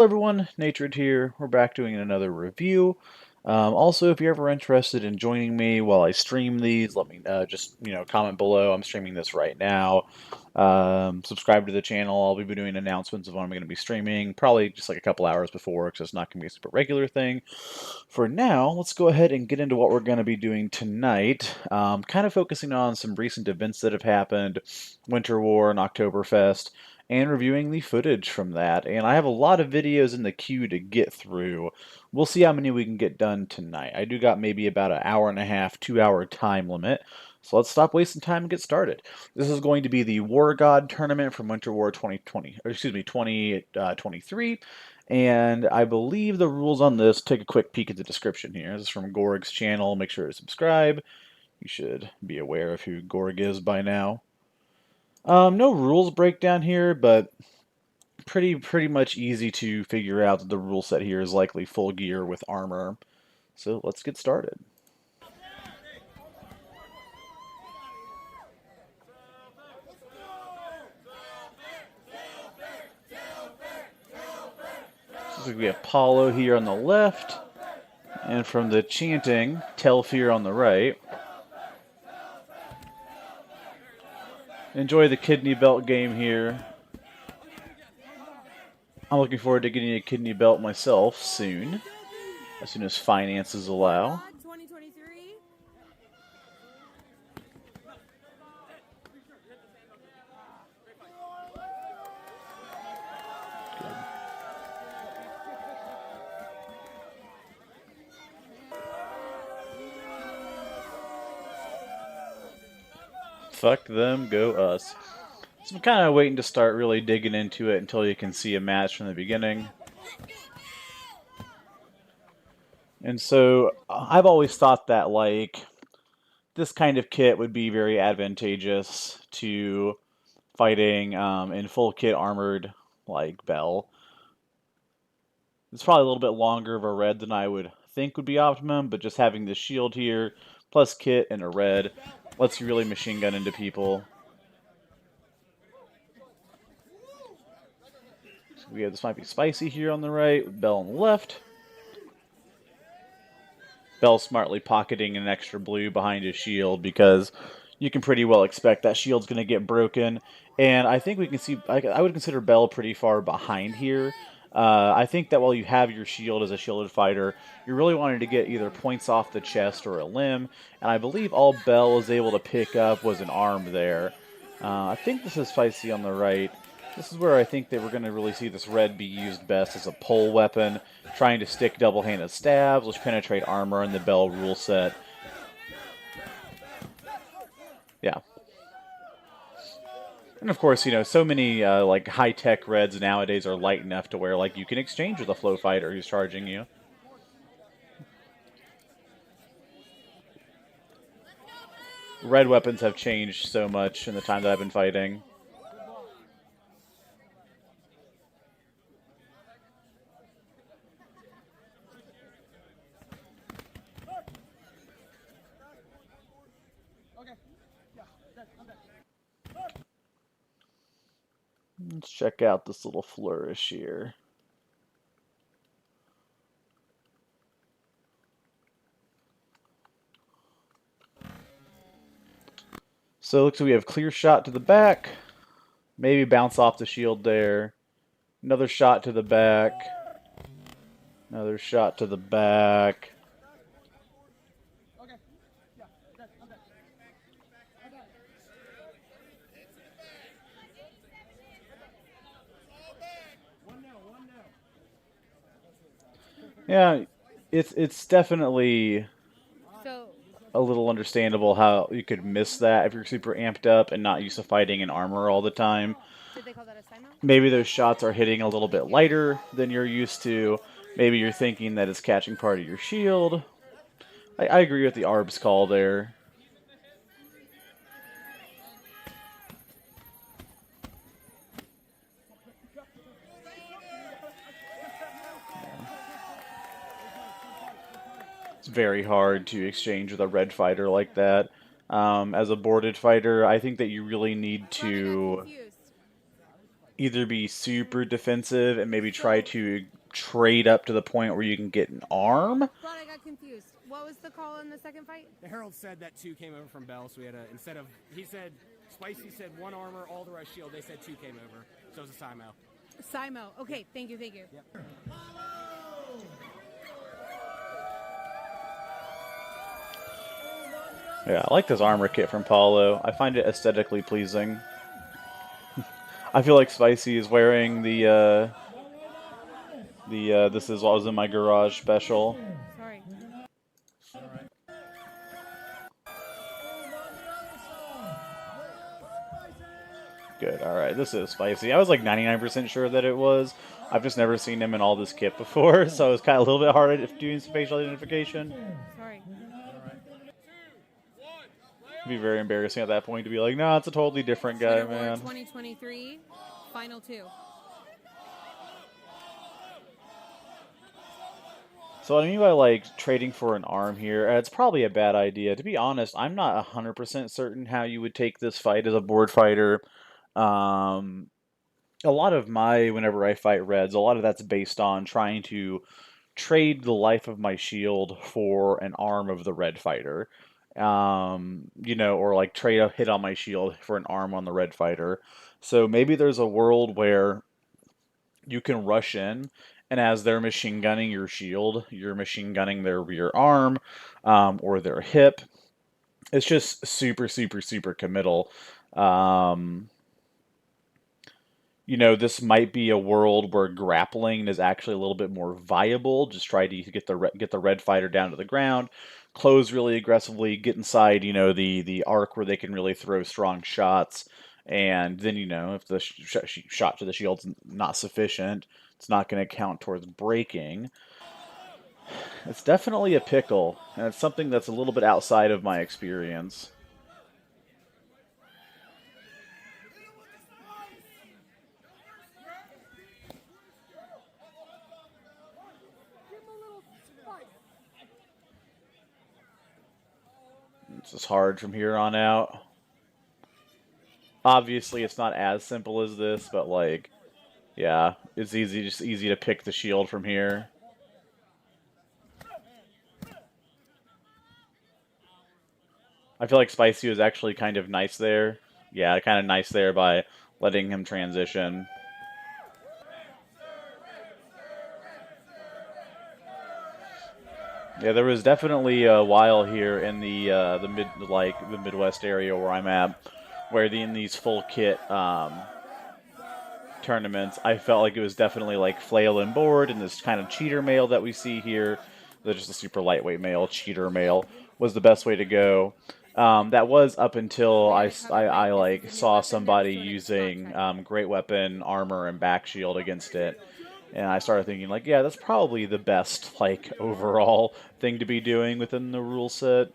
Hello everyone, Natred here. We're back doing another review. Also, if you're ever interested in joining me while I stream these, let me just comment below. I'm streaming this right now. Subscribe to the channel. I'll be doing announcements of when I'm going to be streaming, probably just like a couple hours before, because it's not going to be a super regular thing. For now, let's go ahead and get into what we're going to be doing tonight. Kind of focusing on some recent events that have happened, Winter War and Oktoberfest, and reviewing the footage from that. And I have a lot of videos in the queue to get through. We'll see how many we can get done tonight. I do got maybe about an hour and a half, 2 hour time limit. So let's stop wasting time and get started. This is going to be the War God tournament from Winter War 2020, or excuse me, 2023. And I believe the rules on this, take a quick peek at the description here. This is from Gorg's channel. Make sure to subscribe. You should be aware of who Gorg is by now. No rules breakdown here, but pretty much easy to figure out that the rule set here is likely full gear with armor. So let's get started. So we have Paulo here on the left, and from the chanting, Telfir on the right. Enjoy the kidney belt game here. I'm looking forward to getting a kidney belt myself soon as finances allow. Fuck them, go us. So I'm kind of waiting to start really digging into it until you can see a match from the beginning. And so I've always thought that like this kind of kit would be very advantageous to fighting in full kit armored like BEL. It's probably a little bit longer of a red than I would think would be optimum, but just having this shield here plus kit and a red lets you really machine gun into people. So we have this might be spicy here on the right, BEL on the left. BEL smartly pocketing an extra blue behind his shield because you can pretty well expect that shield's going to get broken. And I think we can see, I would consider BEL pretty far behind here. I think that while you have your shield as a shielded fighter, you're really wanting to get either points off the chest or a limb. And I believe all BEL was able to pick up was an arm there. I think this is spicy on the right. This is where I think that we're going to really see this red be used best as a pole weapon, trying to stick double-handed stabs, which penetrate armor in the BEL rule set. Yeah. And of course, so many like high-tech reds nowadays are light enough to where like you can exchange with a flow fighter who's charging you. Red weapons have changed so much in the time that I've been fighting. Let's check out this little flourish here. So it looks like we have clear shot to the back. Maybe bounce off the shield there. Another shot to the back. Another shot to the back. Yeah, it's definitely a little understandable how you could miss that if you're super amped up and not used to fighting in armor all the time. Maybe those shots are hitting a little bit lighter than you're used to. Maybe you're thinking that it's catching part of your shield. I agree with the ARB's call there. It's very hard to exchange with a red fighter like that. As a boarded fighter, I think that you really need to either be super defensive and maybe try to trade up to the point where you can get an arm. But I got confused. What was the call in the second fight? The Herald said that 2 came over from BEL, so we had a, instead of, he said, Spicy said 1 armor, all the rest shield, they said 2 came over, so it was a Simo. Simo. Okay, thank you, thank you. Yep. Yeah, I like this armor kit from Paulo. I find it aesthetically pleasing. I feel like Spicy is wearing the this is what was in my garage special. Sorry. Good, alright, this is Spicy. I was like 99% sure that it was. I've just never seen him in all this kit before, so it was kind of a little bit hard at doing some facial identification. Sorry. It'd be very embarrassing at that point to be like, no, it's a totally different guy, Twitter War man. 2023, Final 2. So what I mean by like trading for an arm here, it's probably a bad idea. To be honest, I'm not 100% certain how you would take this fight as a board fighter. A lot of whenever I fight Reds, a lot of that's based on trying to trade the life of my shield for an arm of the red fighter. Or like trade a hit on my shield for an arm on the red fighter. So maybe there's a world where you can rush in, and as they're machine gunning your shield, you're machine gunning their rear arm or their hip. It's just super, super, super committal. Um, this might be a world where grappling is actually a little bit more viable. Just try to get the red fighter down to the ground, close really aggressively, get inside, the arc where they can really throw strong shots, and then if the shot to the shield's not sufficient, it's not going to count towards breaking. It's definitely a pickle, and it's something that's a little bit outside of my experience. It's just hard from here on out. Obviously, it's not as simple as this, but like, yeah, it's just easy to pick the shield from here. I feel like Spicy was actually kind of nice there. Yeah, kind of nice there by letting him transition. Yeah, there was definitely a while here in the Midwest area where I'm at, where in these full kit tournaments, I felt like it was definitely like flail and board, and this kind of cheater mail that we see here, just a super lightweight mail, cheater mail, was the best way to go. That was up until I like saw somebody using great weapon, armor, and back shield against it. And I started thinking, like, yeah, that's probably the best, like, overall thing to be doing within the rule set.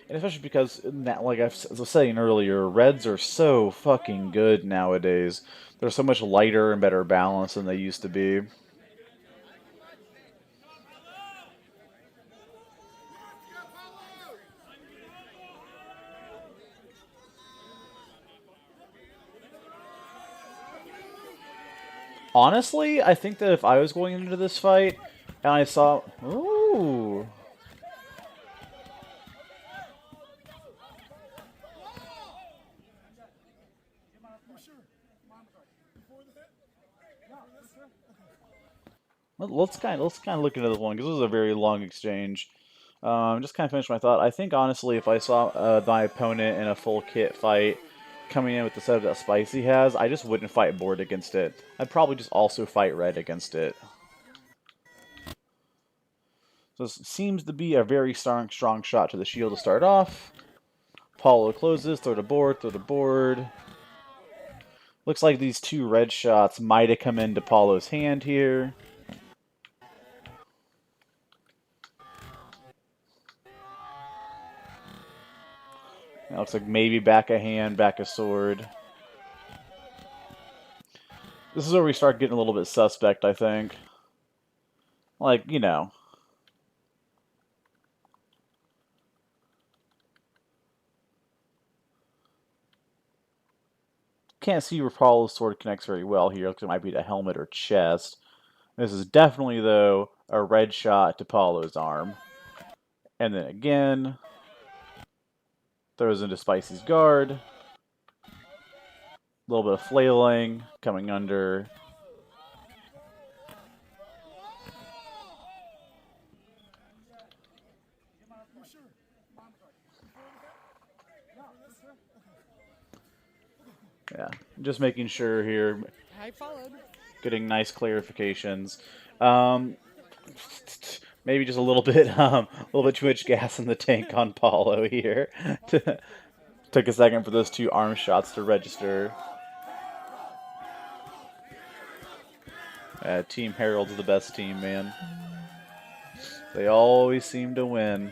And especially because, like I was saying earlier, Reds are so fucking good nowadays. They're so much lighter and better balanced than they used to be. Honestly, I think that if I was going into this fight and I saw... Ooh... Let's kind of look into this one because this was a very long exchange. Just kind of finish my thought. I think honestly, if I saw my opponent in a full kit fight coming in with the setup that Spicy has, I just wouldn't fight board against it. I'd probably just also fight red against it. So this seems to be a very strong shot to the shield to start off. Paulo closes, throw to board, throw to board. Looks like these two red shots might have come into Paulo's hand here. Now looks like maybe back a hand, back a sword. This is where we start getting a little bit suspect, I think. Like, Can't see where Apollo's sword connects very well here, because it might be the helmet or chest. This is definitely, though, a red shot to Apollo's arm. And then again, throws into Spicy's guard. A little bit of flailing, coming under. Yeah, just making sure here, I followed. getting nice clarifications. Maybe just a little bit too much gas in the tank on Paulo here. Took a second for those two arm shots to register. Team Herald's the best team, man. They always seem to win.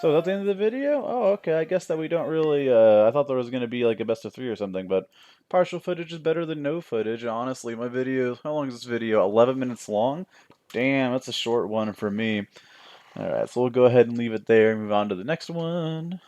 So is that the end of the video? Oh, okay. I guess that we don't really. I thought there was going to be like a best of 3 or something, but partial footage is better than no footage. Honestly, my video. How long is this video? 11 minutes long? Damn, that's a short one for me. Alright, so we'll go ahead and leave it there and move on to the next one.